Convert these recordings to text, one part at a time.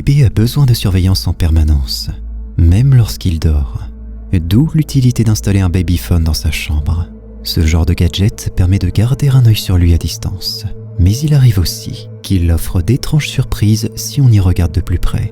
bébé a besoin de surveillance en permanence, même lorsqu'il dort. D'où l'utilité d'installer un babyphone dans sa chambre. Ce genre de gadget permet de garder un œil sur lui à distance. Mais il arrive aussi qu'il offre d'étranges surprises si on y regarde de plus près.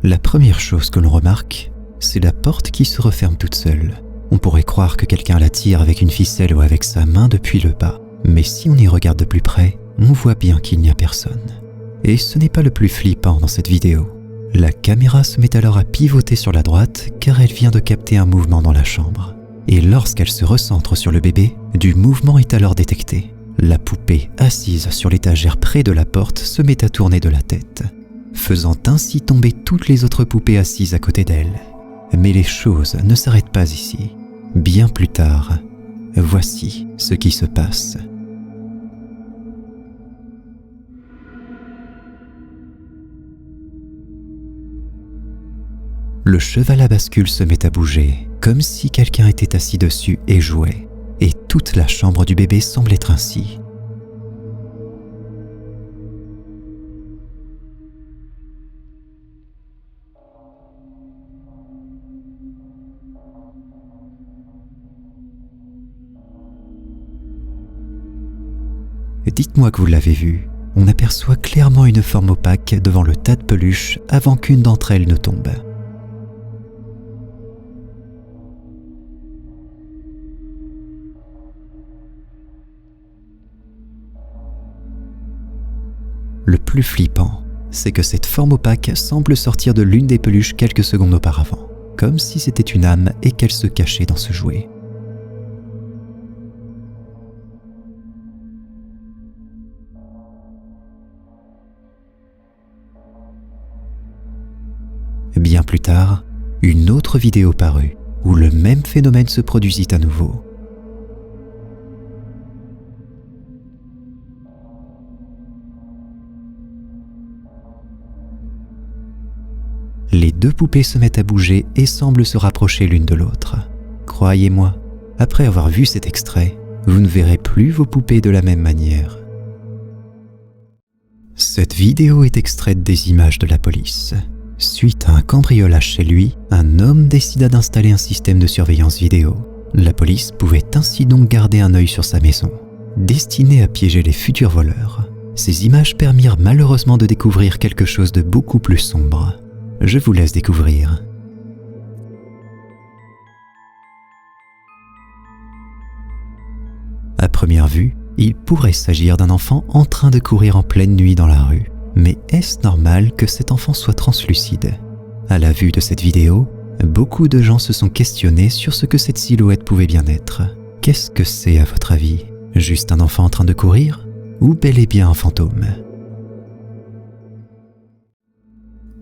La première chose que l'on remarque, c'est la porte qui se referme toute seule. On pourrait croire que quelqu'un la tire avec une ficelle ou avec sa main depuis le bas. Mais si on y regarde de plus près, on voit bien qu'il n'y a personne. Et ce n'est pas le plus flippant dans cette vidéo. La caméra se met alors à pivoter sur la droite car elle vient de capter un mouvement dans la chambre. Et lorsqu'elle se recentre sur le bébé, du mouvement est alors détecté. La poupée assise sur l'étagère près de la porte se met à tourner de la tête, faisant ainsi tomber toutes les autres poupées assises à côté d'elle. Mais les choses ne s'arrêtent pas ici. Bien plus tard, voici ce qui se passe. Le cheval à bascule se met à bouger, comme si quelqu'un était assis dessus et jouait. Et toute la chambre du bébé semble être ainsi. Dites-moi que vous l'avez vu. On aperçoit clairement une forme opaque devant le tas de peluches avant qu'une d'entre elles ne tombe. Le plus flippant, c'est que cette forme opaque semble sortir de l'une des peluches quelques secondes auparavant, comme si c'était une âme et qu'elle se cachait dans ce jouet. Bien plus tard, une autre vidéo parut, où le même phénomène se produisit à nouveau. Les deux poupées se mettent à bouger et semblent se rapprocher l'une de l'autre. Croyez-moi, après avoir vu cet extrait, vous ne verrez plus vos poupées de la même manière. Cette vidéo est extraite des images de la police. Suite à un cambriolage chez lui, un homme décida d'installer un système de surveillance vidéo. La police pouvait ainsi donc garder un œil sur sa maison, destinée à piéger les futurs voleurs. Ces images permirent malheureusement de découvrir quelque chose de beaucoup plus sombre. Je vous laisse découvrir. À première vue, il pourrait s'agir d'un enfant en train de courir en pleine nuit dans la rue. Mais est-ce normal que cet enfant soit translucide? À la vue de cette vidéo, beaucoup de gens se sont questionnés sur ce que cette silhouette pouvait bien être. Qu'est-ce que c'est à votre avis? Juste un enfant en train de courir? Ou bel et bien un fantôme?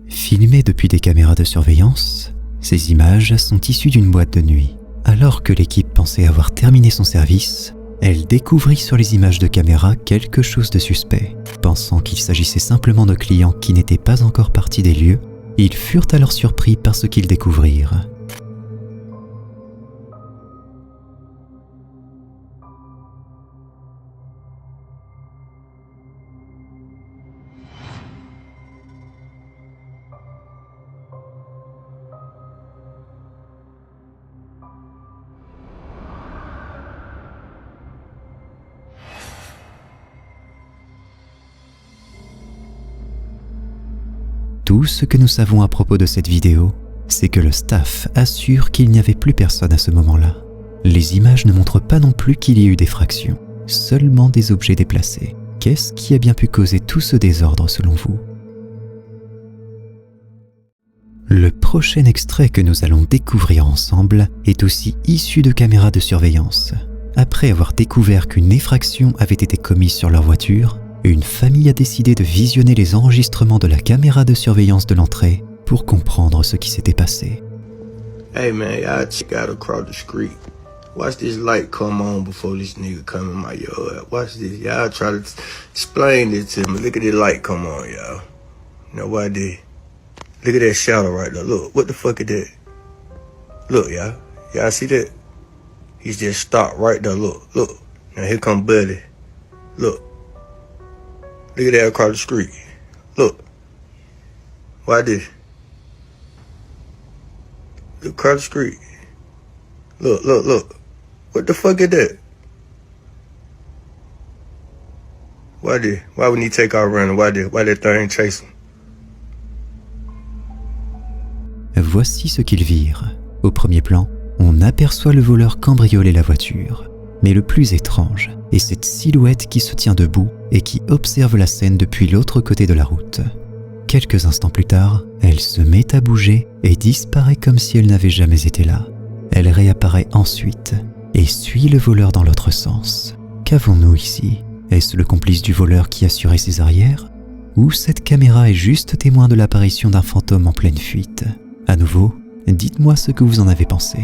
Filmées depuis des caméras de surveillance, ces images sont issues d'une boîte de nuit. Alors que l'équipe pensait avoir terminé son service, elle découvrit sur les images de caméra quelque chose de suspect. Pensant qu'il s'agissait simplement de clients qui n'étaient pas encore partis des lieux, ils furent alors surpris par ce qu'ils découvrirent. Tout ce que nous savons à propos de cette vidéo, c'est que le staff assure qu'il n'y avait plus personne à ce moment-là. Les images ne montrent pas non plus qu'il y ait eu d'effraction, seulement des objets déplacés. Qu'est-ce qui a bien pu causer tout ce désordre selon vous? Le prochain extrait que nous allons découvrir ensemble est aussi issu de caméras de surveillance. Après avoir découvert qu'une effraction avait été commise sur leur voiture, une famille a décidé de visionner les enregistrements de la caméra de surveillance de l'entrée pour comprendre ce qui s'était passé. Hey man, y'all check out across the street. Watch this light come on before this nigga come in my yard. Watch this. Y'all try to explain this to me. Look at this light come on, y'all. You know what I did? Look at that shadow right there. Look, what the fuck is that? Look, y'all. Y'all see that? He's just stopped right there. Look, look. Now here come Buddy. Look. Look at that across the street. Look. Why this? Look across the street. Look, look, look. What the fuck is that? Why would he take off running? Why that thing chase him? Voici ce qu'ils virent. Au premier plan, on aperçoit le voleur cambrioler la voiture. Mais le plus étrange est cette silhouette qui se tient debout et qui observe la scène depuis l'autre côté de la route. Quelques instants plus tard, elle se met à bouger et disparaît comme si elle n'avait jamais été là. Elle réapparaît ensuite et suit le voleur dans l'autre sens. Qu'avons-nous ici? Est-ce le complice du voleur qui assurait ses arrières? Ou cette caméra est juste témoin de l'apparition d'un fantôme en pleine fuite? À nouveau, dites-moi ce que vous en avez pensé.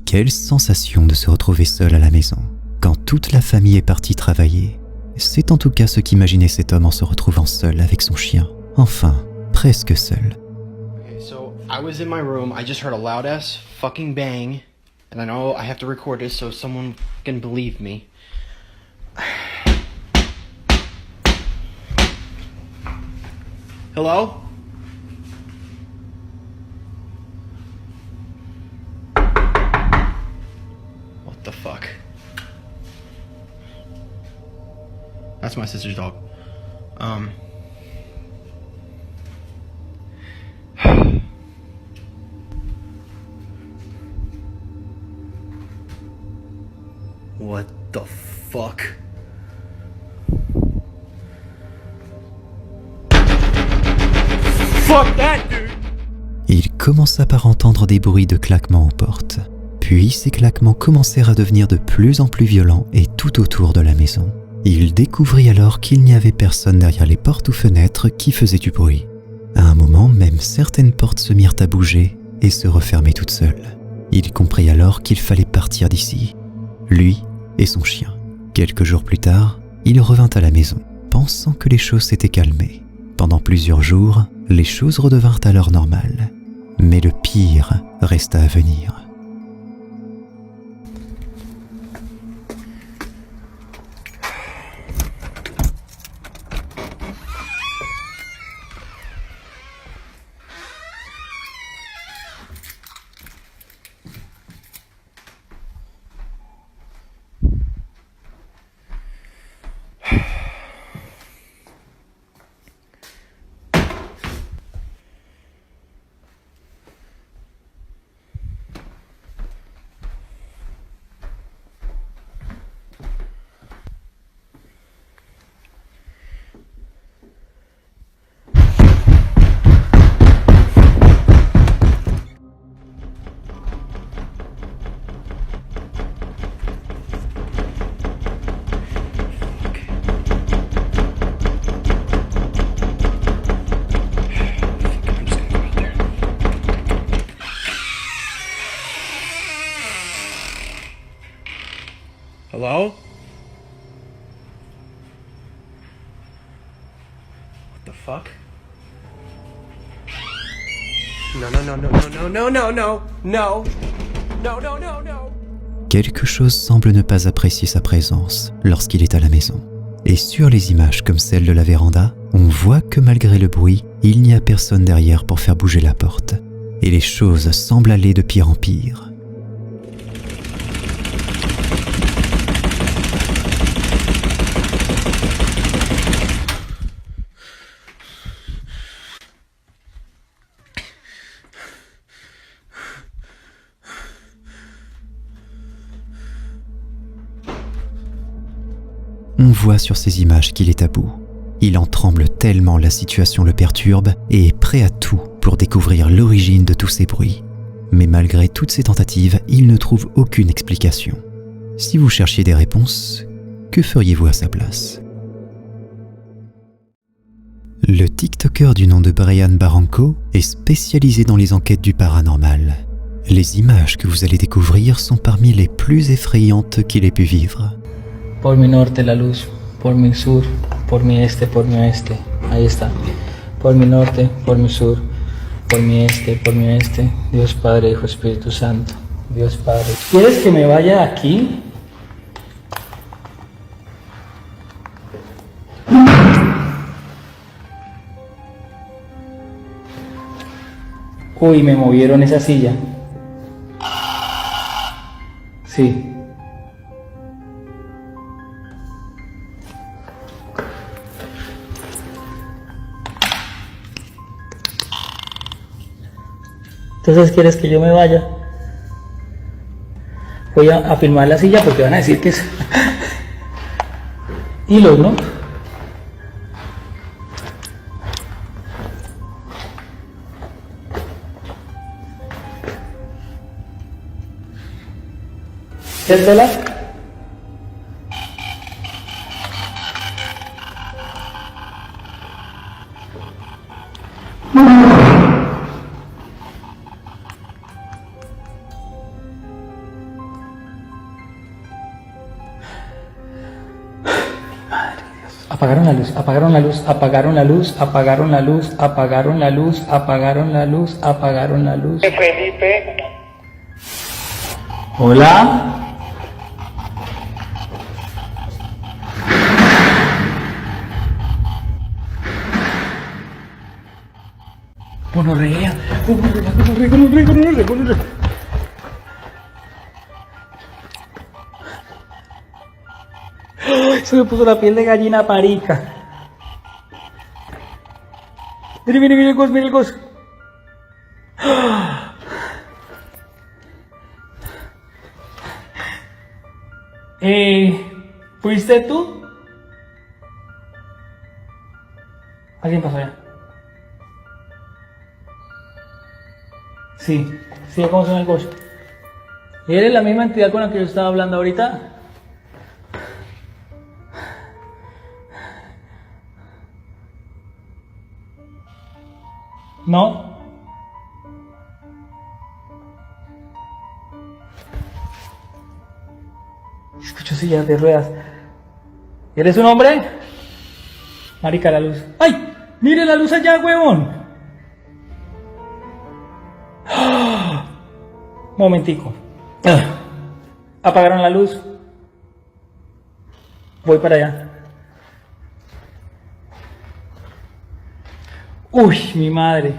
Quelle sensation de se retrouver seul à la maison, quand toute la famille est partie travailler. C'est en tout cas ce qu'imaginait cet homme en se retrouvant seul avec son chien. Enfin, presque seul. Okay, so I was in my room, I just heard a loud ass fucking bang, and I know I have to record this so someone can believe me. Hello? What the fuck? That's my sister's dog. What the fuck? Fuck that, dude! Il commença par entendre des bruits de claquements aux portes. Puis ces claquements commencèrent à devenir de plus en plus violents et tout autour de la maison. Il découvrit alors qu'il n'y avait personne derrière les portes ou fenêtres qui faisaient du bruit. À un moment, même certaines portes se mirent à bouger et se refermer toutes seules. Il comprit alors qu'il fallait partir d'ici, lui et son chien. Quelques jours plus tard, il revint à la maison, pensant que les choses s'étaient calmées. Pendant plusieurs jours, les choses redevinrent alors normales. Mais le pire resta à venir. Hello? What the fuck? No, no, no, no, no, no, no, no, no, no, no, no, no, no. Quelque chose semble ne pas apprécier sa présence lorsqu'il est à la maison. Et sur les images comme celle de la véranda, on voit que malgré le bruit, il n'y a personne derrière pour faire bouger la porte. Et les choses semblent aller de pire en pire. voit sur ces images qu'il est à bout. Il en tremble tellement la situation le perturbe et est prêt à tout pour découvrir l'origine de tous ces bruits. Mais malgré toutes ces tentatives, il ne trouve aucune explication. Si vous cherchiez des réponses, que feriez-vous à sa place ? Le TikToker du nom de Brian Barranco est spécialisé dans les enquêtes du paranormal. Les images que vous allez découvrir sont parmi les plus effrayantes qu'il ait pu vivre. Por mi norte la luz, por mi sur, por mi este, por mi oeste. Ahí está. Por mi norte, por mi sur, por mi este, por mi oeste. Dios Padre, Hijo, Espíritu Santo. Dios Padre. ¿Quieres que me vaya de aquí? Uy, me movieron esa silla. Sí. Entonces, ¿quieres que yo me vaya? Voy a filmar la silla porque van a decir que es hilos, ¿no? ¿Es verdad? Apagaron la luz, apagaron la luz, apagaron la luz, apagaron la luz, apagaron la luz, apagaron la luz, apagaron la luz. Felipe. Hola. Gonorrea, gonorrea, gonorrea, gonorrea, gonorrea, gonorrea. Se me puso la piel de gallina parica. Mire, mire, mire el gos, mire el gos. ¿Fuiste tú? ¿Alguien pasó allá? Sí, sí, ¿cómo suena el gos? ¿Eres la misma entidad con la que yo estaba hablando ahorita? ¿No? Escucho sillas de ruedas. ¿Eres un hombre? Marica, la luz. ¡Ay! ¡Mire la luz allá, huevón! ¡Ah! Momentico. Apagaron la luz. Voy para allá. Uy, mi madre.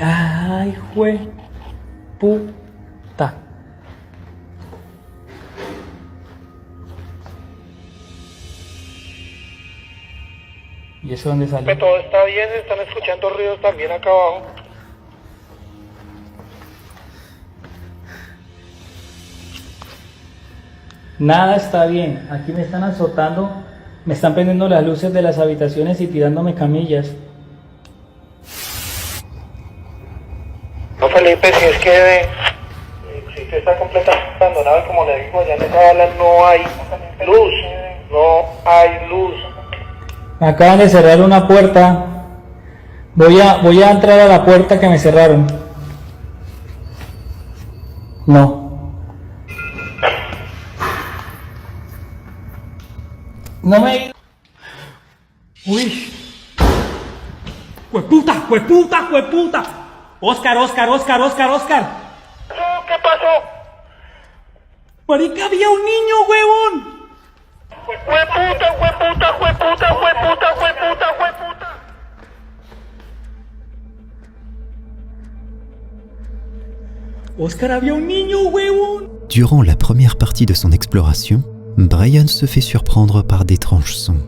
Ay, jue puta. ¿Y eso dónde sale? Todo está bien, están escuchando ruidos también acá abajo. Nada está bien. Aquí me están azotando, me están prendiendo las luces de las habitaciones y tirándome camillas. No, Felipe, si es que el sitio está completamente abandonado y como le digo, allá en esa bala no hay luz. No hay luz. Me acaban de cerrar una puerta. Voy a entrar a la puerta que me cerraron. No. No me he ido. Uy. ¡Jueputa! ¡Jueputa! ¡Jueputa! Oscar, Oscar, Oscar, Oscar, Oscar. ¿Qué pasó? Marica, había un niño, huevón. ¡Jueputa, jueputa, jueputa, jueputa, jueputa, jueputa! Oscar, había un niño, huevón. Durant la première partie de son exploration, Brian se fait surprendre par d'étranges sons.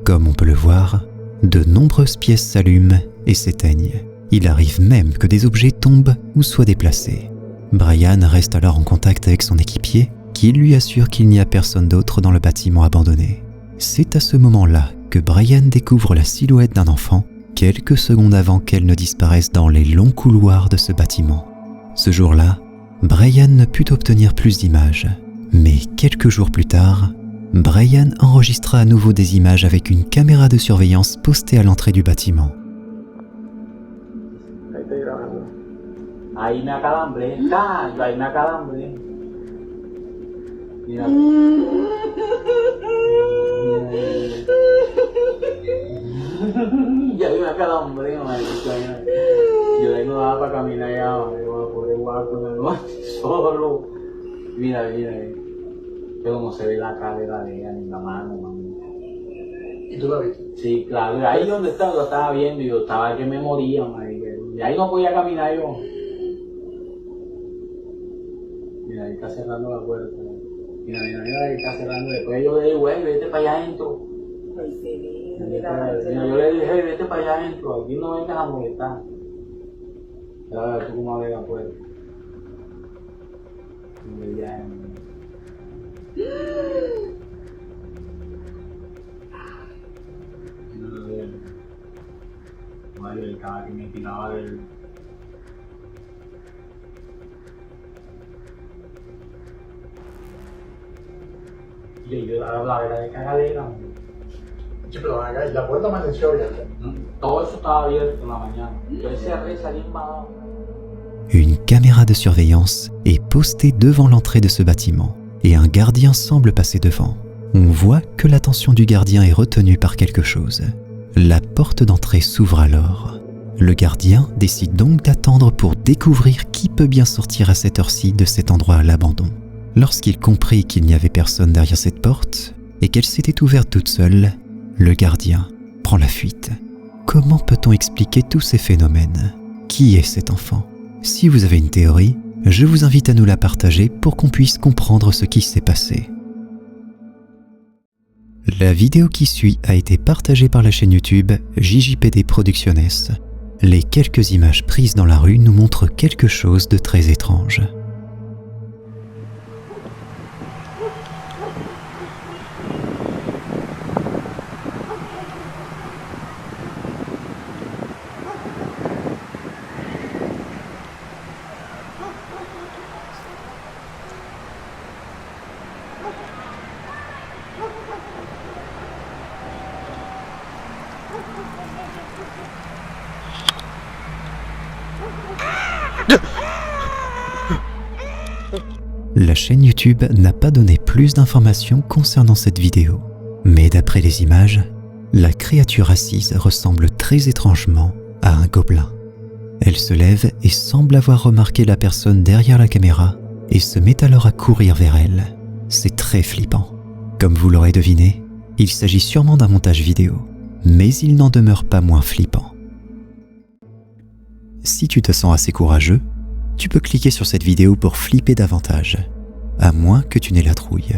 Comme on peut le voir, de nombreuses pièces s'allument et s'éteignent. Il arrive même que des objets tombent ou soient déplacés. Brian reste alors en contact avec son équipier, qui lui assure qu'il n'y a personne d'autre dans le bâtiment abandonné. C'est à ce moment-là que Brian découvre la silhouette d'un enfant, quelques secondes avant qu'elle ne disparaisse dans les longs couloirs de ce bâtiment. Ce jour-là, Brian ne put obtenir plus d'images, mais quelques jours plus tard, Brian enregistra à nouveau des images avec une caméra de surveillance postée à l'entrée du bâtiment. Ahí me acalambré, ahí me acalambré. Mira. Ya me acalambré, marica. Yo ahí no daba para caminar ya, pobre guapo, no, solo. Mira. Yo como se ve la cadera de ella en la mano, mami. ¿Y tú la viste? Sí, claro, ahí donde estaba, lo estaba viendo y yo estaba que me moría, marica. Y ahí no podía caminar yo. Mira, ahí está cerrando la puerta. Mira, ahí está cerrando. Después yo le dije, güey, vete para allá adentro. Mira, yo le dije, hey, vete para allá adentro, aquí no vengas a molestar. A ver, tú cómo abres la puerta. Y ya, Mario, el cara que me tiraba del... Y yo la era de cagadera. Sí, pero acá, la puerta amaneció abierta. Todo eso estaba abierto en la mañana. Yo cerré, salí embadado. Une caméra de surveillance est postée devant l'entrée de ce bâtiment et un gardien semble passer devant. On voit que l'attention du gardien est retenue par quelque chose. La porte d'entrée s'ouvre alors. Le gardien décide donc d'attendre pour découvrir qui peut bien sortir à cette heure-ci de cet endroit à l'abandon. Lorsqu'il comprit qu'il n'y avait personne derrière cette porte et qu'elle s'était ouverte toute seule, le gardien prend la fuite. Comment peut-on expliquer tous ces phénomènes? Qui est cet enfant? Si vous avez une théorie, je vous invite à nous la partager pour qu'on puisse comprendre ce qui s'est passé. La vidéo qui suit a été partagée par la chaîne YouTube JJPD Producciones. Les quelques images prises dans la rue nous montrent quelque chose de très étrange. La chaîne YouTube n'a pas donné plus d'informations concernant cette vidéo, mais d'après les images, la créature assise ressemble très étrangement à un gobelin. Elle se lève et semble avoir remarqué la personne derrière la caméra et se met alors à courir vers elle. C'est très flippant. Comme vous l'aurez deviné, il s'agit sûrement d'un montage vidéo, mais il n'en demeure pas moins flippant. Si tu te sens assez courageux, tu peux cliquer sur cette vidéo pour flipper davantage, à moins que tu n'aies la trouille.